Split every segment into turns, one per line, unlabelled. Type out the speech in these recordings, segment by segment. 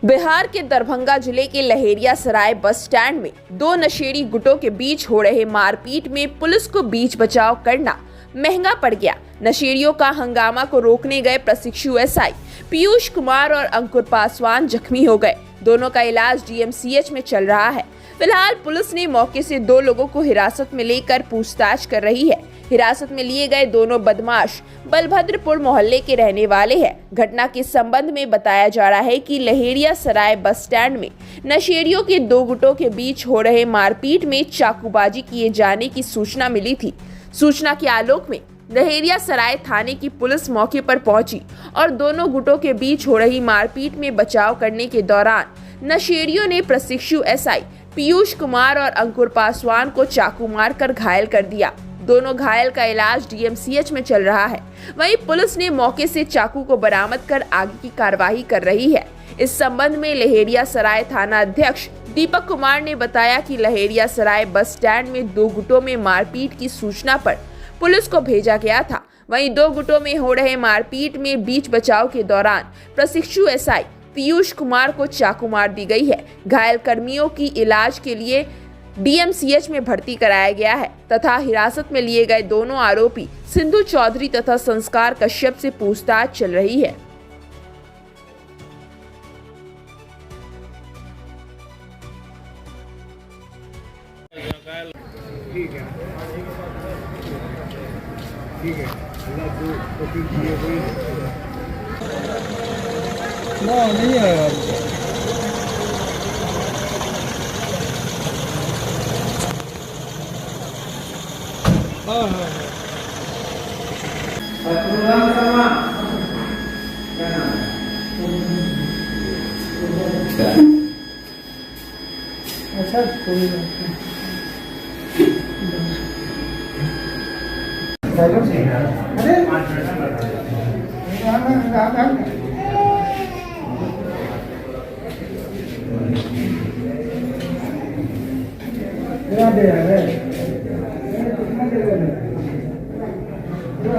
बिहार के दरभंगा जिले के लहेरिया सराय बस स्टैंड में दो नशेड़ी गुटों के बीच हो रहे मारपीट में पुलिस को बीच बचाव करना महंगा पड़ गया। नशेड़ियों का हंगामा को रोकने गए प्रशिक्षु एसआई पीयूष कुमार और अंकुर पासवान जख्मी हो गए। दोनों का इलाज डीएमसीएच में चल रहा है। फिलहाल पुलिस ने मौके से दो लोगों को हिरासत में लेकर पूछताछ कर रही है। हिरासत में लिए गए दोनों बदमाश बलभद्रपुर मोहल्ले के रहने वाले हैं। घटना के संबंध में बताया जा रहा है कि लहेरिया सराय बस स्टैंड में नशेड़ियों के दो गुटों के बीच हो रहे मारपीट में चाकूबाजी किए जाने की सूचना मिली थी। सूचना के आलोक में लहेरिया सराय थाने की पुलिस मौके पर पहुंची और दोनों गुटों के बीच हो रही मारपीट में बचाव करने के दौरान नशेड़ियों ने प्रशिक्षु एसआई पीयूष कुमार और अंकुर पासवान को चाकू मारकर घायल कर दिया। दोनों घायल का इलाज डीएमसीएच में चल रहा है। वहीं पुलिस ने मौके से चाकू को बरामद कर आगे की कार्रवाई कर रही है। इस संबंध में लहेरिया सराय थाना अध्यक्ष दीपक कुमार ने बताया कि लहेरिया सराय बस स्टैंड में दो गुटों में मारपीट की सूचना पर पुलिस को भेजा गया था। वहीं दो गुटों में हो रहे मारपीट में बीच बचाव के दौरान प्रशिक्षु एसआई पीयूष कुमार को चाकू मार दी गई है। घायल कर्मियों की इलाज के लिए डीएमसीएच में भर्ती कराया गया है तथा हिरासत में लिए गए दोनों आरोपी सिंधु चौधरी तथा संस्कार कश्यप से पूछताछ चल रही है।
ठीक है ना नहीं है अच्छा कोई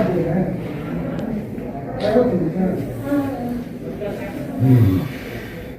अरे